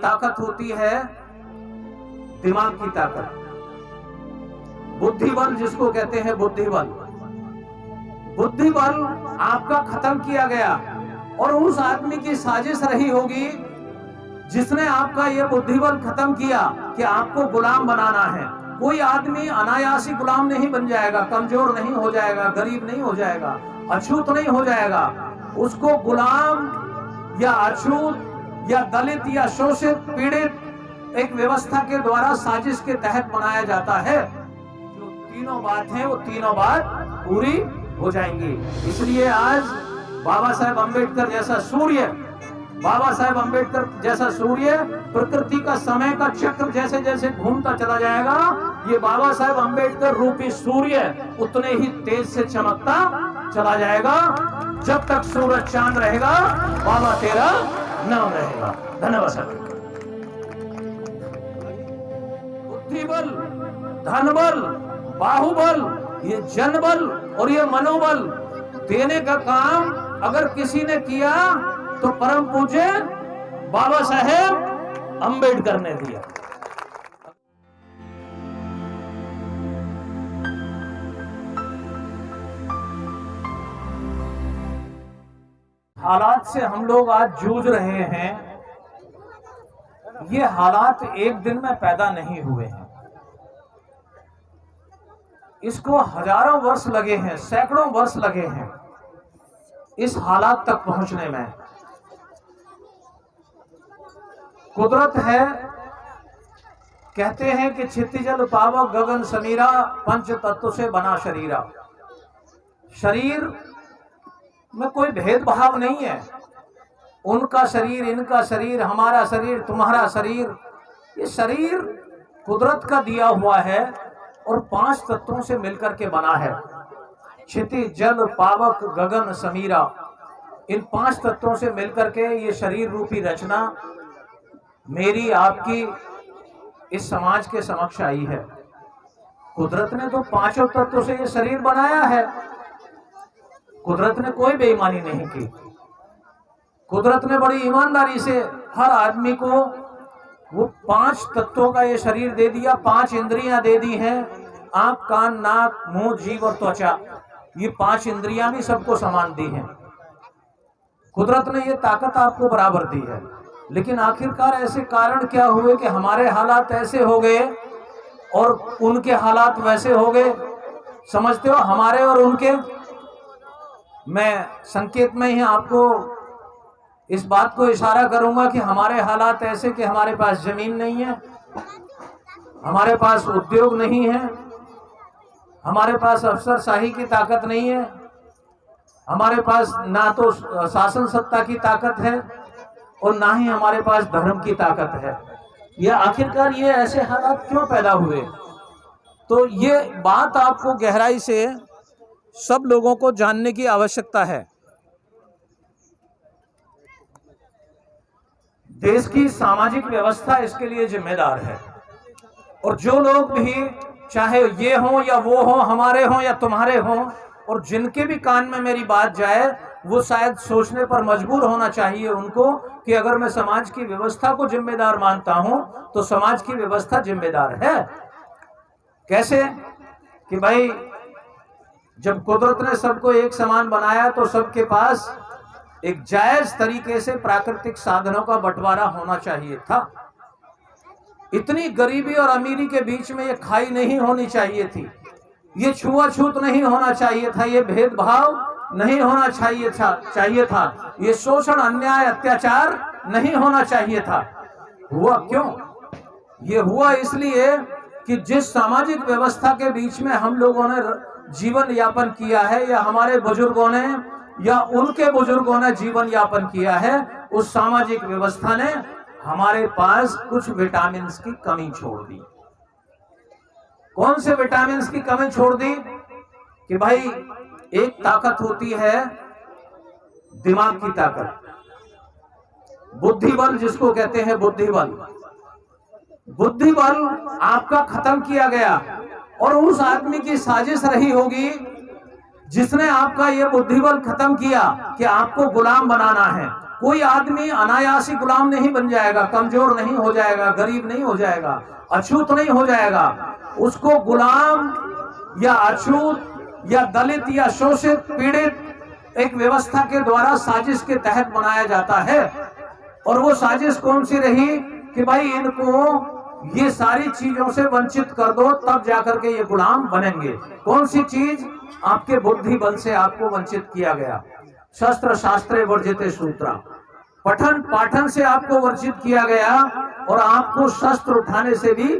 ताकत होती है दिमाग की ताकत, बुद्धि बल जिसको कहते हैं बुद्धि बल। बुद्धि बल आपका खत्म किया गया और उस आदमी की साजिश रही होगी जिसने आपका यह बुद्धि बल खत्म किया कि आपको गुलाम बनाना है। कोई आदमी अनायासी गुलाम नहीं बन जाएगा, कमजोर नहीं हो जाएगा, गरीब नहीं हो जाएगा, अछूत नहीं हो जाएगा। उसको गुलाम या अछूत या दलित या शोषित पीड़ित एक व्यवस्था के द्वारा साजिश के तहत बनाया जाता है। जो तीनों बात है वो तीनों बात पूरी हो जाएंगी। इसलिए आज बाबा साहेब अम्बेडकर जैसा सूर्य, बाबा साहेब अम्बेडकर जैसा सूर्य प्रकृति का समय का चक्र जैसे जैसे घूमता चला जाएगा, ये बाबा साहेब अम्बेडकर रूपी सूर्य उतने ही तेज से चमकता चला जाएगा। जब तक सूरज चांद रहेगा बाबा तेरा नाम रहेगा। धन्यवाद साहब। बुद्धिबल, धनबल, बाहुबल, ये जनबल और ये मनोबल देने का काम अगर किसी ने किया तो परम पूज्य बाबा साहेब अम्बेडकर ने दिया। हालात से हम लोग आज जूझ रहे हैं, ये हालात एक दिन में पैदा नहीं हुए हैं। इसको हजारों वर्ष लगे हैं, सैकड़ों वर्ष लगे हैं इस हालात तक पहुंचने में। कुदरत है, कहते हैं कि क्षिति जल पावक गगन समीरा, पंच तत्व से बना शरीरा। शरीर में कोई भेदभाव नहीं है, उनका शरीर, इनका शरीर, हमारा शरीर, तुम्हारा शरीर, ये शरीर कुदरत का दिया हुआ है और 5 तत्वों से मिलकर के बना है। क्षिति जल पावक गगन समीरा, इन 5 तत्वों से मिलकर के ये शरीर रूपी रचना मेरी आपकी इस समाज के समक्ष आई है। कुदरत ने तो 5 तत्वों से ये शरीर बनाया है। कुदरत ने कोई बेईमानी नहीं की। कुदरत ने बड़ी ईमानदारी से हर आदमी को वो 5 तत्वों का ये शरीर दे दिया। 5 इंद्रियां दे दी हैं, आंख, कान, नाक, मुंह, जीभ और त्वचा। ये 5 इंद्रियां भी सबको समान दी हैं। कुदरत ने ये ताकत आपको बराबर दी है। लेकिन आखिरकार ऐसे कारण क्या हुए कि हमारे हालात ऐसे हो गए और उनके हालात वैसे हो गए? समझते हो, हमारे और उनके। मैं संकेत में ही आपको इस बात को इशारा करूंगा कि हमारे हालात ऐसे कि हमारे पास जमीन नहीं है, हमारे पास उद्योग नहीं है, हमारे पास अफसरशाही की ताकत नहीं है, हमारे पास ना तो शासन सत्ता की ताकत है और ना ही हमारे पास धर्म की ताकत है। ये आखिरकार ये ऐसे हालात क्यों पैदा हुए? तो ये बात आपको गहराई से सब लोगों को जानने की आवश्यकता है। देश की सामाजिक व्यवस्था इसके लिए जिम्मेदार है और जो लोग भी, चाहे ये हो या वो हो, हमारे हो या तुम्हारे हो, और जिनके भी कान में मेरी बात जाए वो शायद सोचने पर मजबूर होना चाहिए उनको कि अगर मैं समाज की व्यवस्था को जिम्मेदार मानता हूं तो समाज की व्यवस्था जिम्मेदार है। कैसे? कि भाई जब कुदरत ने सबको एक समान बनाया तो सबके पास एक जायज तरीके से प्राकृतिक साधनों का बंटवारा होना चाहिए था। इतनी गरीबी और अमीरी के बीच में ये खाई नहीं होनी चाहिए थी, ये छुआछूत नहीं होना चाहिए था, ये भेदभाव नहीं होना चाहिए था, ये शोषण, अन्याय, अत्याचार नहीं होना चाहिए था। हुआ क्यों? ये हुआ इसलिए कि जिस सामाजिक व्यवस्था के बीच में हम लोगों ने जीवन यापन किया है, या हमारे बुजुर्गों ने या उनके बुजुर्गों ने जीवन यापन किया है, उस सामाजिक व्यवस्था ने हमारे पास कुछ विटामिन की कमी छोड़ दी। कौन से विटामिन की कमी छोड़ दी? कि भाई एक ताकत होती है दिमाग की ताकत, बुद्धिबल जिसको कहते हैं बुद्धिबल। बुद्धिबल आपका खत्म किया गया और उस आदमी की साजिश रही होगी जिसने आपका ये बुद्धिबल खत्म किया कि आपको गुलाम बनाना है। कोई आदमी अनायासी गुलाम नहीं बन जाएगा, कमजोर नहीं हो जाएगा, गरीब नहीं हो जाएगा, अछूत नहीं हो जाएगा। उसको गुलाम या अछूत या दलित या शोषित पीड़ित एक व्यवस्था के द्वारा साजिश के तहत बनाया जाता है। और वो साजिश कौन सी रही कि भाई इनको ये सारी चीजों से वंचित कर दो, तब जाकर के ये गुलाम बनेंगे। कौन सी चीज? आपके बुद्धि बल से आपको वंचित किया गया। शस्त्र शास्त्रे वर्जिते सूत्रा, पठन पाठन से आपको वंचित किया गया और आपको शस्त्र उठाने से भी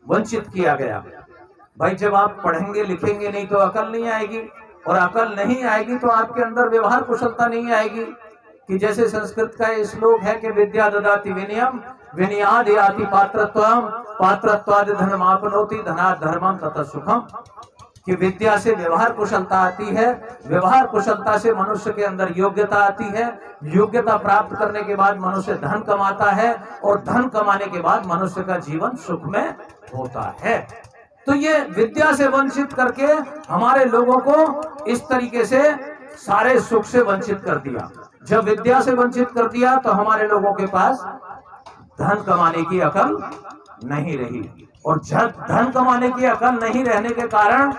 वंचित किया गया। भाई जब आप पढ़ेंगे लिखेंगे नहीं तो अकल नहीं आएगी, और अकल नहीं आएगी तो आपके अंदर व्यवहार कुशलता नहीं आएगी। कि जैसे संस्कृत का ये श्लोक है कि विद्या ददाति विनयम विनयाद याति पात्रत्वम पात्रत्वाद धर्मापनोति धनात् धर्मम ततः सुखम। कि विद्या से व्यवहार कुशलता आती है, व्यवहार कुशलता से मनुष्य के अंदर योग्यता आती है, योग्यता प्राप्त करने के बाद मनुष्य धन कमाता है, और धन कमाने के बाद मनुष्य का जीवन सुख में होता है। तो ये विद्या से वंचित करके हमारे लोगों को इस तरीके से सारे सुख से वंचित कर दिया। जब विद्या से वंचित कर दिया तो हमारे लोगों के पास धन कमाने की अकल नहीं रही, और जब धन कमाने की अकल नहीं रहने के कारण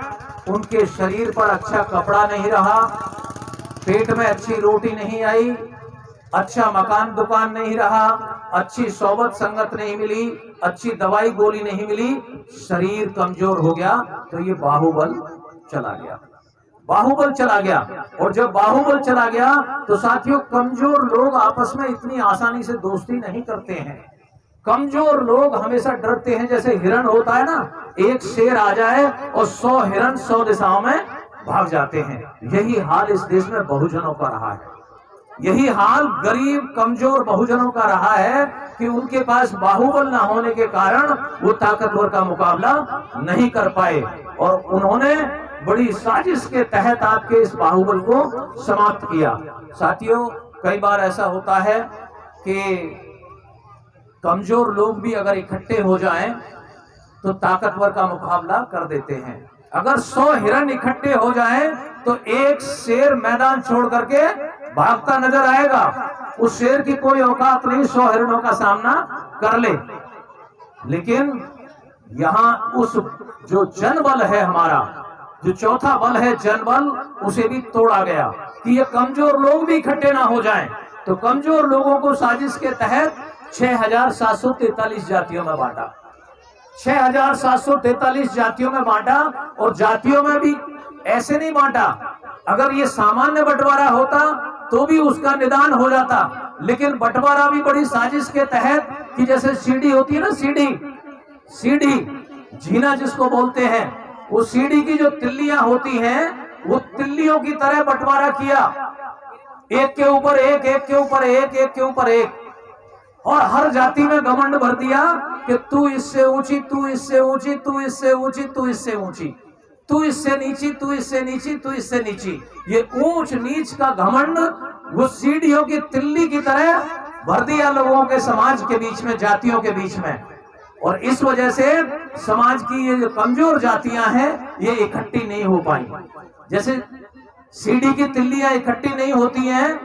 उनके शरीर पर अच्छा कपड़ा नहीं रहा, पेट में अच्छी रोटी नहीं आई, अच्छा मकान दुकान नहीं रहा, अच्छी सोबत संगत नहीं मिली, अच्छी दवाई गोली नहीं मिली, शरीर कमजोर हो गया। तो ये बाहुबल चला गया, बाहुबल चला गया। और जब बाहुबल चला गया तो साथियों कमजोर लोग आपस में इतनी आसानी से दोस्ती नहीं करते हैं। कमजोर लोग हमेशा डरते हैं। जैसे हिरण होता है ना, एक शेर आ जाए और 100 हिरण 100 दिशाओं में भाग जाते हैं। यही हाल इस देश में बहुजनों का रहा है, यही हाल गरीब कमजोर बहुजनों का रहा है कि उनके पास बाहुबल न होने के कारण वो ताकतवर का मुकाबला नहीं कर पाए, और उन्होंने बड़ी साजिश के तहत आपके इस बाहुबल को समाप्त किया। साथियों कई बार ऐसा होता है कि कमजोर लोग भी अगर इकट्ठे हो जाएं तो ताकतवर का मुकाबला कर देते हैं। अगर 100 हिरण इकट्ठे हो जाएं तो एक शेर मैदान छोड़ करके भागता नजर आएगा। उस शेर की कोई औकात नहीं 100 हिरणों का सामना कर ले। लेकिन यहाँ उस जो जनबल है हमारा, जो चौथा बल है जनबल, उसे भी तोड़ा गया कि ये कमजोर लोग भी इकट्ठे ना हो जाएं। तो कमजोर लोगों को साजिश के तहत 6743 जातियों में बांटा, 6743 जातियों में बांटा। और जातियों में भी ऐसे नहीं बांटा, अगर ये सामान्य बंटवारा होता तो भी उसका निदान हो जाता, लेकिन बंटवारा भी बड़ी साजिश के तहत कि जैसे सीढ़ी होती है ना, सीढ़ी जीना जिसको बोलते हैं, वो सीढ़ी की जो तिल्लियां होती हैं वो तिल्लियों की तरह बंटवारा किया, एक के ऊपर एक, एक के ऊपर एक, एक के ऊपर एक। और हर जाति में घमंड भर दिया कि तू इससे ऊंची, तू इससे ऊंची, तू इससे ऊंची, तू इससे ऊंची, तू इससे नीची, तू इससे नीची, तू इससे नीची। ये ऊंच नीच का घमंड वो सीढ़ियों की तिल्ली की तरह भर दिया लोगों के समाज के बीच में, जातियों के बीच में। और इस वजह से समाज की ये जो कमजोर जातियां हैं ये इकट्ठी नहीं हो पाई। जैसे सीढ़ी की तिल्लियां इकट्ठी नहीं होती हैं,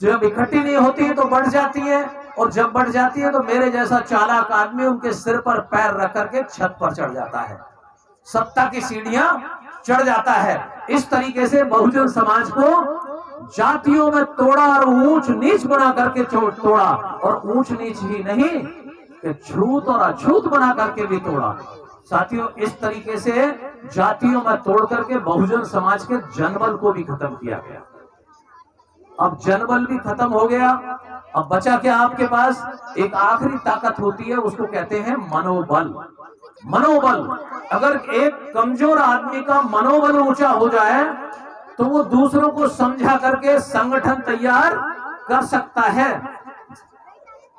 जब इकट्ठी नहीं होती है तो बढ़ जाती है, और जब बढ़ जाती है तो मेरे जैसा चालाक आदमी उनके सिर पर पैर रख करके छत पर चढ़ जाता है, सत्ता की सीढ़ियां चढ़ जाता है। इस तरीके से बहुजन समाज को जातियों में तोड़ा और ऊंच नीच बना करके तोड़ा, और ऊंच नीच ही नहीं कि छूत और अछूत बना करके भी तोड़ा। साथियों इस तरीके से जातियों में तोड़ करके बहुजन समाज के जनबल को भी खत्म किया गया। अब जनबल भी खत्म हो गया, अब बचा क्या आपके पास? एक आखिरी ताकत होती है, उसको कहते हैं मनोबल। मनोबल, अगर एक कमजोर आदमी का मनोबल ऊंचा हो जाए तो वो दूसरों को समझा करके संगठन तैयार कर सकता है।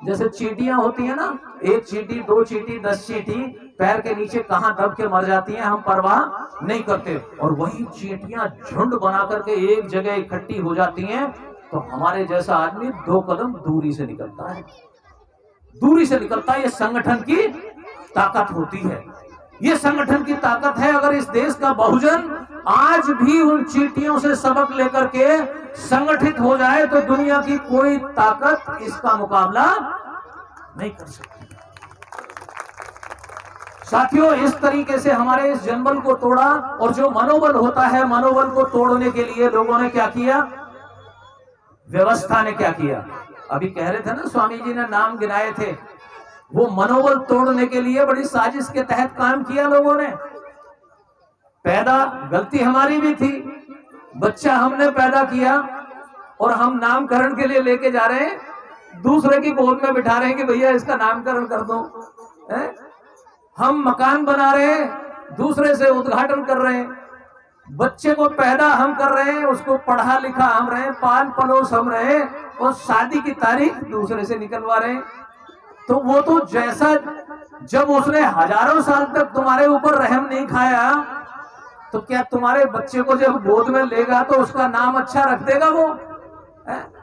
जैसे चींटियां होती है ना, एक चींटी, 2 चींटी, 10 चींटी पैर के नीचे कहां दब के मर जाती हैं, हम परवाह नहीं करते। और वही चींटियां झुंड बना करके एक जगह इकट्ठी हो जाती हैं तो हमारे जैसा आदमी 2 कदम दूरी से निकलता है, दूरी से निकलता है। ये संगठन की ताकत होती है, ये संगठन की ताकत है। अगर इस देश का बहुजन आज भी उन चींटियों से सबक लेकर के संगठित हो जाए तो दुनिया की कोई ताकत इसका मुकाबला नहीं कर सकती। साथियों, इस तरीके से हमारे इस जनबल को तोड़ा। और जो मनोबल होता है, मनोबल को तोड़ने के लिए लोगों ने क्या किया, व्यवस्था ने क्या किया। अभी कह रहे थे ना, स्वामी जी ने नाम गिनाए थे। वो मनोबल तोड़ने के लिए बड़ी साजिश के तहत काम किया लोगों ने। पैदा गलती हमारी भी थी, बच्चा हमने पैदा किया और हम नामकरण के लिए लेके जा रहे हैं, दूसरे की गोद में बिठा रहे हैं कि भैया इसका नामकरण कर दो। हम मकान बना रहे हैं, दूसरे से उद्घाटन कर रहे हैं। बच्चे को पैदा हम कर रहे हैं, उसको पढ़ा लिखा हम रहे, पाल पलोस हम रहे, और शादी की तारीख दूसरे से निकलवा रहे हैं। तो वो तो जैसा, जब उसने हजारों साल तक तुम्हारे ऊपर रहम नहीं खाया, तो क्या तुम्हारे बच्चे को जब गोद में लेगा तो उसका नाम अच्छा रख देगा?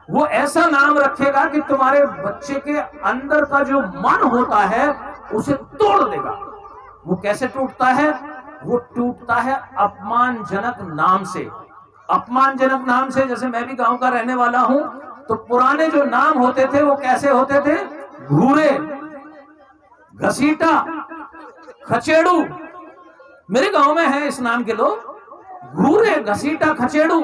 वो ऐसा नाम रखेगा कि तुम्हारे बच्चे के अंदर का जो मन होता है उसे तोड़ देगा। वो कैसे टूटता है? वो टूटता है अपमानजनक नाम से। अपमानजनक नाम से, जैसे मैं भी गांव का रहने वाला हूं, तो पुराने जो नाम होते थे वो कैसे होते थे? घूरे, घसीटा, खचेड़ू। मेरे गांव में है इस नाम के लोग। घूरे, घसीटा, खचेड़ू।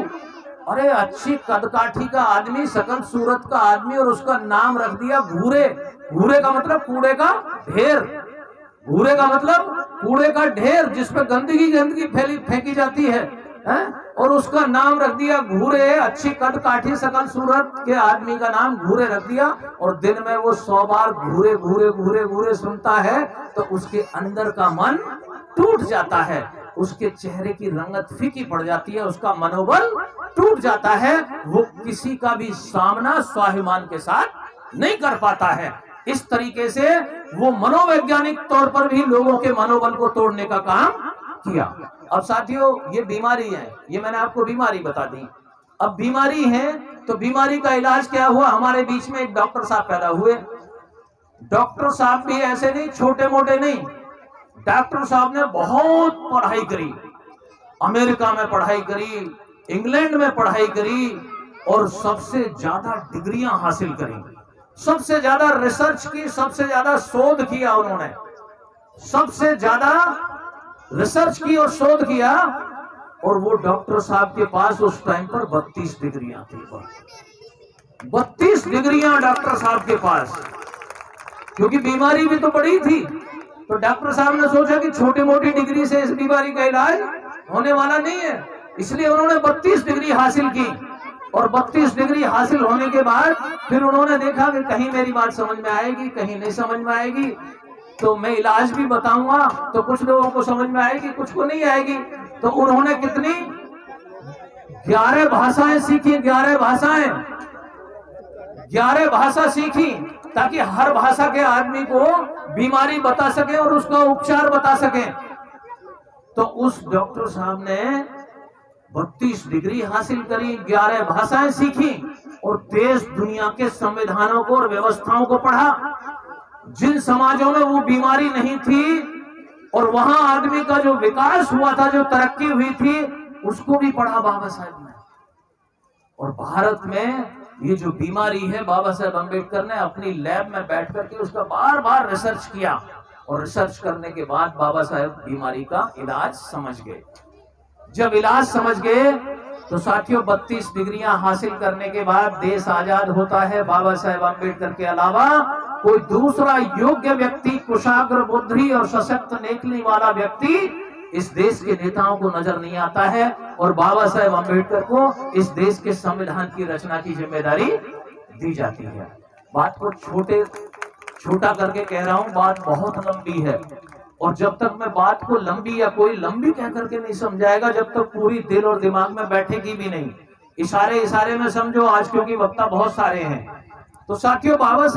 अरे अच्छी कदकाठी का आदमी, सकल सूरत का आदमी, और उसका नाम रख दिया घूरे। घूरे का मतलब कूड़े का ढेर। घूरे का मतलब कूड़े का ढेर, जिसपे गंदगी गंदगी फैली फेंकी जाती है, और उसका नाम रख दिया घूरे। अच्छी कद काठी सकल सूरत के आदमी का नाम घूरे रख दिया, और दिन में वो 100 बार घूरे घूरे घूरे घूरे सुनता है तो उसके अंदर का मन टूट जाता है, उसके चेहरे की रंगत फीकी पड़ जाती है, उसका मनोबल टूट जाता है। वो किसी का भी सामना स्वाभिमान के साथ नहीं कर पाता है। इस तरीके से वो मनोवैज्ञानिक तौर पर भी लोगों के मनोबल को तोड़ने का काम किया। अब साथियों, ये बीमारी है, ये मैंने आपको बीमारी बता दी। अब बीमारी है तो बीमारी का इलाज क्या हुआ? हमारे बीच में एक डॉक्टर साहब पैदा हुए। डॉक्टर साहब भी ऐसे नहीं, छोटे मोटे नहीं। डॉक्टर साहब ने बहुत पढ़ाई करी, अमेरिका में पढ़ाई करी, इंग्लैंड में पढ़ाई करी, और सबसे ज्यादा डिग्रियां हासिल करी, सबसे ज्यादा रिसर्च की, सबसे ज्यादा शोध किया उन्होंने, सबसे ज्यादा रिसर्च की और शोध किया। और वो डॉक्टर साहब के पास उस टाइम पर 32 डिग्रियां थी। 32 डिग्रियां डॉक्टर साहब के पास, क्योंकि बीमारी भी तो बड़ी थी। तो डॉक्टर साहब ने सोचा कि छोटी मोटी डिग्री से इस बीमारी का इलाज होने वाला नहीं है, इसलिए उन्होंने 32 डिग्री हासिल की। और 32 डिग्री हासिल होने के बाद फिर उन्होंने देखा कि कहीं मेरी बात समझ में आएगी, कहीं नहीं समझ में आएगी, तो मैं इलाज भी बताऊंगा तो कुछ लोगों को समझ में आएगी, कुछ को नहीं आएगी। तो उन्होंने कितनी 11 भाषाएं सीखी, 11 भाषाएं, 11 भाषा सीखी, ताकि हर भाषा के आदमी को बीमारी बता सके और उसका उपचार बता सके। तो उस डॉक्टर साहब ने 32 डिग्री हासिल करी, 11 भाषाएं सीखी, और देश दुनिया के संविधानों को और व्यवस्थाओं को पढ़ा। जिन समाजों में वो बीमारी नहीं थी और वहां आदमी का जो विकास हुआ था, जो तरक्की हुई थी, उसको भी पढ़ा बाबा साहब ने। और भारत में ये जो बीमारी है, बाबा साहब अम्बेडकर ने अपनी लैब में बैठ करके उसका बार बार रिसर्च किया, और रिसर्च करने के बाद बाबा साहब बीमारी का इलाज समझ गए। जब इलाज समझ गए तो साथियों, 32 डिग्रियां हासिल करने के बाद देश आजाद होता है। बाबा साहब अम्बेडकर के अलावा कोई दूसरा योग्य व्यक्ति, कुशाग्र बुद्धि और सशक्त नेकली वाला व्यक्ति इस देश के नेताओं को नजर नहीं आता है, और बाबा साहब अम्बेडकर को इस देश के संविधान की रचना की जिम्मेदारी दी जाती है। बात को छोटा करके कह रहा हूं, बात बहुत लंबी है, और जब तक मैं बात को लंबी या कोई लंबी कह करके नहीं समझाएगा, जब तक पूरी दिल और दिमाग में बैठेगी भी नहीं। इशारे इशारे में समझो आज, क्योंकि वक्ता बहुत सारे हैं। तो साथियों, बाबा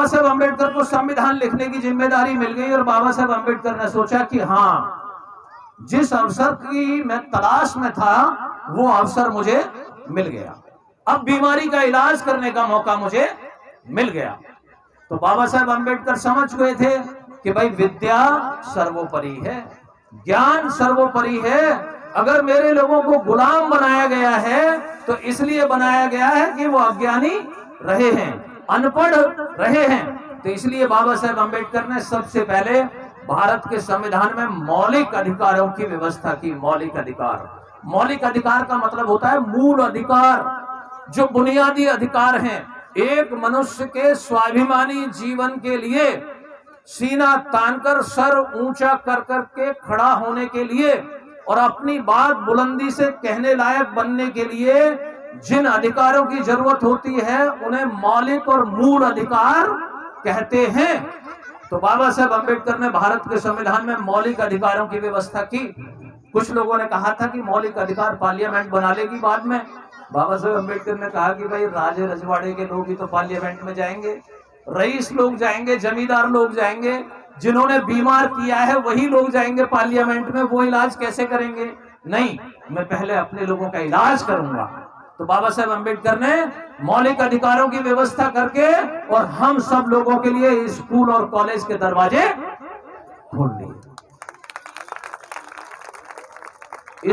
साहब अम्बेडकर को संविधान लिखने की जिम्मेदारी मिल गई, और बाबा साहब अम्बेडकर ने सोचा कि हाँ, जिस अवसर की मैं तलाश में था वो अवसर मुझे मिल गया, अब बीमारी का इलाज करने का मौका मुझे मिल गया। तो बाबा साहब अम्बेडकर समझ गए थे कि भाई विद्या सर्वोपरि है, ज्ञान सर्वोपरि है। अगर मेरे लोगों को गुलाम बनाया गया है तो इसलिए बनाया गया है कि वो अज्ञानी रहे हैं, अनपढ़ रहे हैं। तो इसलिए बाबा साहेब अम्बेडकर ने सबसे पहले भारत के संविधान में मौलिक अधिकारों की व्यवस्था की। मौलिक अधिकार का मतलब होता है मूल अधिकार, जो बुनियादी अधिकार हैं। एक मनुष्य के स्वाभिमानी जीवन के लिए, सीना तानकर सर ऊंचा कर करके खड़ा होने के लिए और अपनी बात बुलंदी से कहने लायक बनने के लिए जिन अधिकारों की जरूरत होती है उन्हें मौलिक और मूल अधिकार कहते हैं। तो बाबा साहेब अम्बेडकर ने भारत के संविधान में मौलिक अधिकारों की व्यवस्था की। कुछ लोगों ने कहा था कि मौलिक अधिकार पार्लियामेंट बना लेगी बाद में। बाबा साहेब अम्बेडकर ने कहा कि भाई राजे रजवाड़े के लोग ही तो पार्लियामेंट में जाएंगे, रईस लोग जाएंगे, जमींदार लोग जाएंगे, जिन्होंने बीमार किया है वही लोग जाएंगे पार्लियामेंट में, वो इलाज कैसे करेंगे? नहीं, मैं पहले अपने लोगों का इलाज करूंगा। तो बाबा साहेब अम्बेडकर ने मौलिक अधिकारों की व्यवस्था करके और हम सब लोगों के लिए स्कूल और कॉलेज के दरवाजे खोल दिए।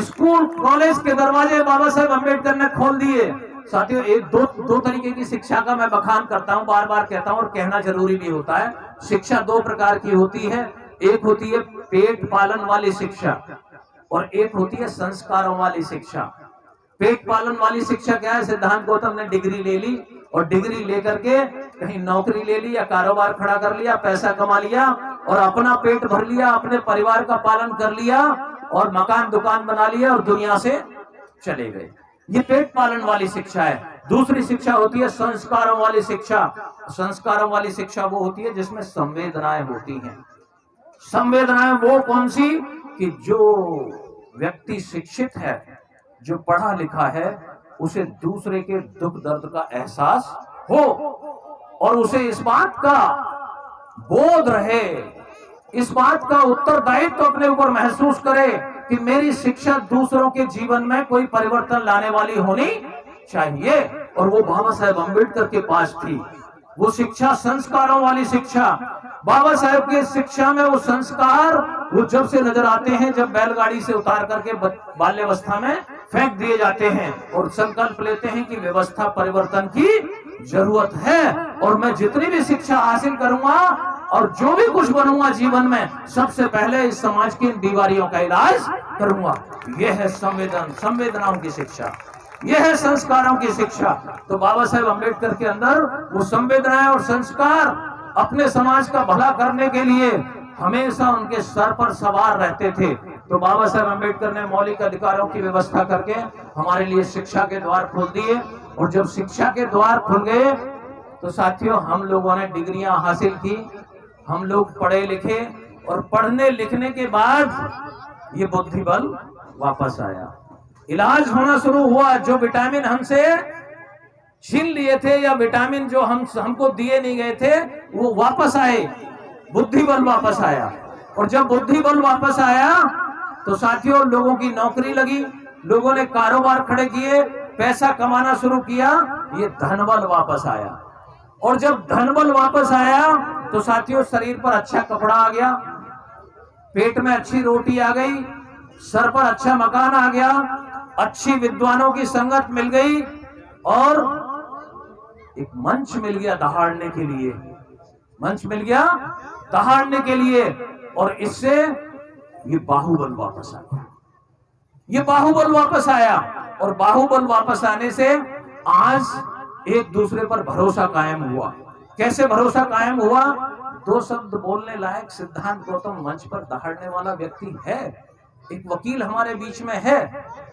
स्कूल कॉलेज के दरवाजे बाबा साहेब अम्बेडकर ने खोल दिए। साथियों, एक दो तरीके की शिक्षा का मैं बखान करता हूं, बार बार कहता हूं और कहना जरूरी भी होता है। शिक्षा दो प्रकार की होती है, एक होती है पेट पालन वाली शिक्षा और एक होती है संस्कारों वाली शिक्षा। पेट पालन वाली शिक्षा क्या है? सिद्धांत गौतम ने डिग्री ले ली और डिग्री लेकर के कहीं नौकरी ले ली या कारोबार खड़ा कर लिया, पैसा कमा लिया और अपना पेट भर लिया, अपने परिवार का पालन कर लिया और मकान दुकान बना लिया और दुनिया से चले गए। ये पेट पालन वाली शिक्षा है। दूसरी शिक्षा होती है संस्कारों वाली शिक्षा। संस्कारों वाली शिक्षा वो होती है जिसमें संवेदनाएं होती हैं। संवेदनाएं वो कौन सी? कि जो व्यक्ति शिक्षित है, जो पढ़ा लिखा है, उसे दूसरे के दुख दर्द का एहसास हो और उसे इस बात का बोध रहे, इस बात का उत्तरदायित्व तो अपने ऊपर महसूस करे कि मेरी शिक्षा दूसरों के जीवन में कोई परिवर्तन लाने वाली होनी चाहिए। और वो बाबा साहेब अम्बेडकर के पास थी वो शिक्षा, संस्कारों वाली शिक्षा। बाबा साहेब की शिक्षा में वो संस्कार वो जब से नजर आते हैं जब बैलगाड़ी से उतार करके बाल्यावस्था में फेंक दिए जाते हैं और संकल्प लेते हैं कि व्यवस्था परिवर्तन की जरूरत है और मैं जितनी भी शिक्षा हासिल करूंगा और जो भी कुछ बनूंगा जीवन में, सबसे पहले इस समाज की बीमारियों का इलाज करूंगा। यह है संवेदनाओं की शिक्षा, यह है संस्कारों की शिक्षा। तो बाबा साहेब अम्बेडकर के अंदर वो संवेदनाएं और संस्कार अपने समाज का भला करने के लिए हमेशा उनके सर पर सवार रहते थे। तो बाबा साहेब अम्बेडकर ने मौलिक अधिकारों की व्यवस्था करके हमारे लिए शिक्षा के द्वार खोल दिए। और जब शिक्षा के द्वार खुल गए तो साथियों, हम लोगों ने डिग्रियां हासिल की, हम लोग पढ़े लिखे और पढ़ने लिखने के बाद ये बुद्धि बल वापस आया, इलाज होना शुरू हुआ। जो विटामिन हमसे छीन लिए थे या विटामिन जो हमको दिए नहीं गए थे वो वापस आए, बुद्धि बल वापस आया। और जब बुद्धि बल वापस आया तो साथियों, लोगों की नौकरी लगी, लोगों ने कारोबार खड़े किए, पैसा कमाना शुरू किया, ये धनबल वापस आया। और जब धनबल वापस आया तो साथियों, शरीर पर अच्छा कपड़ा आ गया, पेट में अच्छी रोटी आ गई, सर पर अच्छा मकान आ गया, अच्छी विद्वानों की संगत मिल गई और एक मंच मिल गया दहाड़ने के लिए, मंच मिल गया दहाड़ने के लिए। और इससे ये बाहुबल वापस आया, ये बाहुबल वापस आया। और बाहुबल वापस आने से आज एक दूसरे पर भरोसा कायम हुआ। कैसे भरोसा कायम हुआ? दो शब्द बोलने लायक सिद्धांत गौतम मंच पर दहाड़ने वाला व्यक्ति है, एक वकील हमारे बीच में है।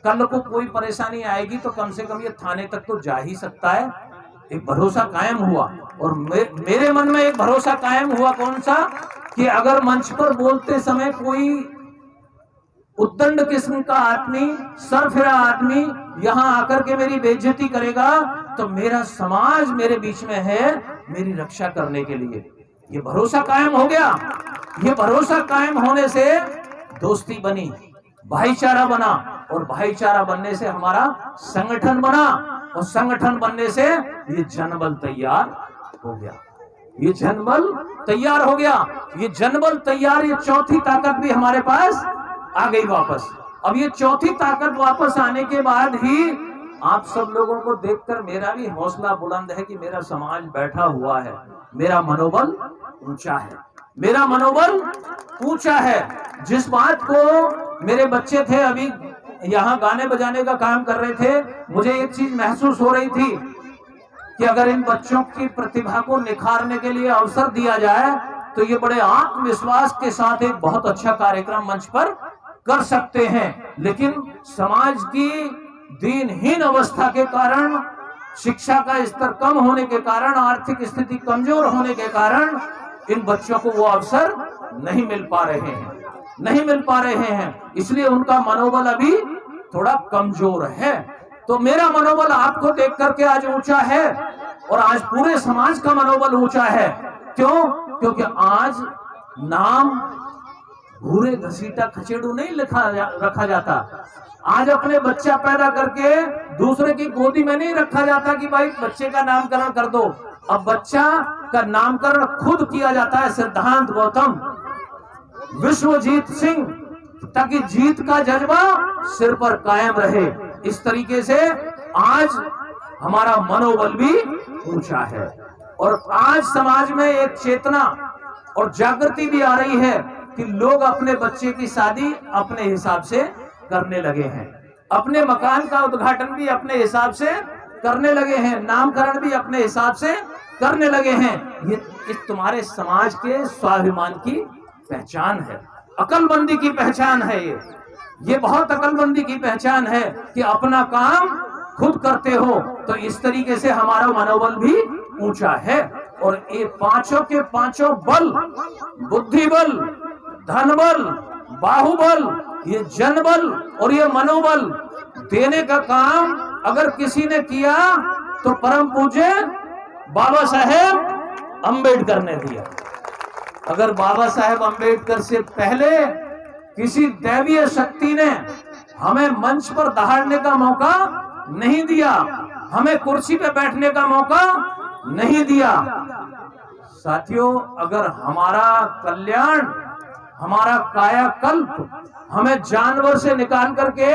कल को कोई परेशानी आएगी तो कम से कम ये थाने तक तो जा ही सकता है। एक भरोसा कायम हुआ और मेरे मन में एक भरोसा कायम हुआ। कौन सा? कि अगर मंच पर बोलते समय कोई उद्दंड किस्म का आदमी, सरफिरा आदमी यहां आकर के मेरी बेइज्जती करेगा तो मेरा समाज मेरे बीच में है मेरी रक्षा करने के लिए। ये भरोसा कायम हो गया। ये भरोसा कायम होने से दोस्ती बनी, भाईचारा बना और भाईचारा बनने से हमारा संगठन बना और संगठन बनने से ये जनबल तैयार हो गया। ये जनबल तैयार हो गया। ये जनबल तैयार, ये चौथी ताकत भी हमारे पास आ गई वापस। अब ये चौथी ताकत वापस आने के बाद ही आप सब लोगों को देखकर मेरा भी हौसला बुलंद है कि मेरा समाज बैठा हुआ है, मेरा मनोबल ऊंचा है, मेरा मनोबल ऊंचा है। जिस बात को मेरे बच्चे थे अभी यहाँ गाने बजाने का काम कर रहे थे, मुझे एक चीज महसूस हो रही थी कि अगर इन बच्चों की प्रतिभा को निखारने के लिए अवसर दिया जाए तो ये बड़े आत्मविश्वास के साथ एक बहुत अच्छा कार्यक्रम मंच पर कर सकते हैं। लेकिन समाज की दीनहीन अवस्था के कारण, शिक्षा का स्तर कम होने के कारण, आर्थिक स्थिति कमजोर होने के कारण इन बच्चों को वो अवसर नहीं मिल पा रहे हैं, इसलिए उनका मनोबल अभी थोड़ा कमजोर है। तो मेरा मनोबल आपको देख करके आज ऊंचा है और आज पूरे समाज का मनोबल ऊंचा है। क्यों? क्योंकि आज नाम भूरे घसीटा खचेड़ू नहीं रखा जाता। आज अपने बच्चा पैदा करके दूसरे की गोदी में नहीं रखा जाता कि भाई बच्चे का नामकरण कर दो। अब बच्चा का नामकरण खुद किया जाता है। सिद्धांत गौतम, विश्वजीत सिंह, ताकि जीत का जज्बा सिर पर कायम रहे। इस तरीके से आज हमारा मनोबल भी ऊंचा है और आज समाज में एक चेतना और जागृति भी आ रही है कि लोग अपने बच्चे की शादी अपने हिसाब से करने लगे हैं, अपने मकान का उद्घाटन भी अपने हिसाब से करने लगे हैं, नामकरण भी अपने हिसाब से करने लगे हैं। ये इस तुम्हारे समाज के स्वाभिमान की पहचान है, अकलमंदी की पहचान है। ये बहुत अकलमंदी की पहचान है कि अपना काम खुद करते हो। तो इस तरीके से हमारा मनोबल भी ऊंचा है। और ये पांचों के पांचों बल, बुद्धि बल, धन बल, बाहुबल, ये जनबल और ये मनोबल देने का काम अगर किसी ने किया तो परम पूज्य बाबा साहेब अंबेडकर ने दिया। अगर बाबा साहेब अंबेडकर से पहले किसी दैवीय शक्ति ने हमें मंच पर दहाड़ने का मौका नहीं दिया, हमें कुर्सी पे बैठने का मौका नहीं दिया। साथियों, अगर हमारा कल्याण, हमारा कायाकल्प हमें जानवर से निकाल करके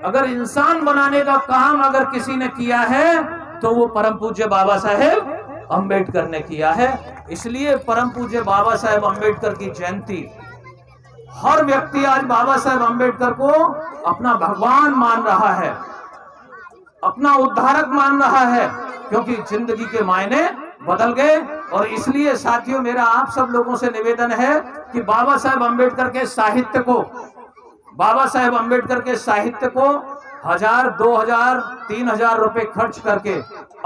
अगर इंसान बनाने का काम अगर किसी ने किया है तो वो परम पूज्य बाबा साहेब अंबेडकर ने किया है। इसलिए परम पूज्य बाबा साहेब अंबेडकर की जयंती, हर व्यक्ति आज बाबा साहेब अंबेडकर को अपना भगवान मान रहा है, अपना उद्धारक मान रहा है, क्योंकि जिंदगी के मायने बदल गए। और इसलिए साथियों, मेरा आप सब लोगों से निवेदन है कि बाबा साहेब अंबेडकर के साहित्य को, बाबा साहेब अंबेडकर के साहित्य को 1000, 2000, 3000 रुपए खर्च करके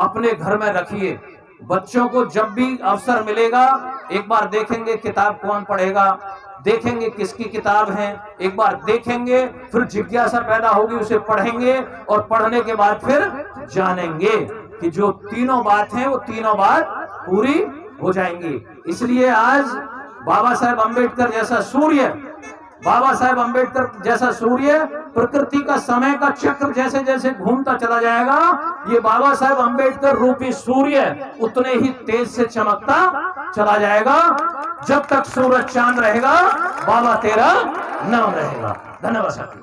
अपने घर में रखिए। बच्चों को जब भी अवसर मिलेगा एक बार देखेंगे किताब कौन पढ़ेगा, देखेंगे किसकी किताब है, एक बार देखेंगे, फिर जिज्ञासा पैदा होगी, उसे पढ़ेंगे और पढ़ने के बाद फिर जानेंगे कि जो तीनों बात हैं वो तीनों बात पूरी हो जाएंगी। इसलिए आज बाबा साहेब अंबेडकर जैसा सूर्य, बाबा साहेब अंबेडकर जैसा सूर्य प्रकृति का समय का चक्र जैसे जैसे घूमता चला जाएगा, ये बाबा साहेब अंबेडकर रूपी सूर्य उतने ही तेज से चमकता चला जाएगा। जब तक सूरज चांद रहेगा, बाबा तेरा नाम रहेगा। धन्यवाद साथी।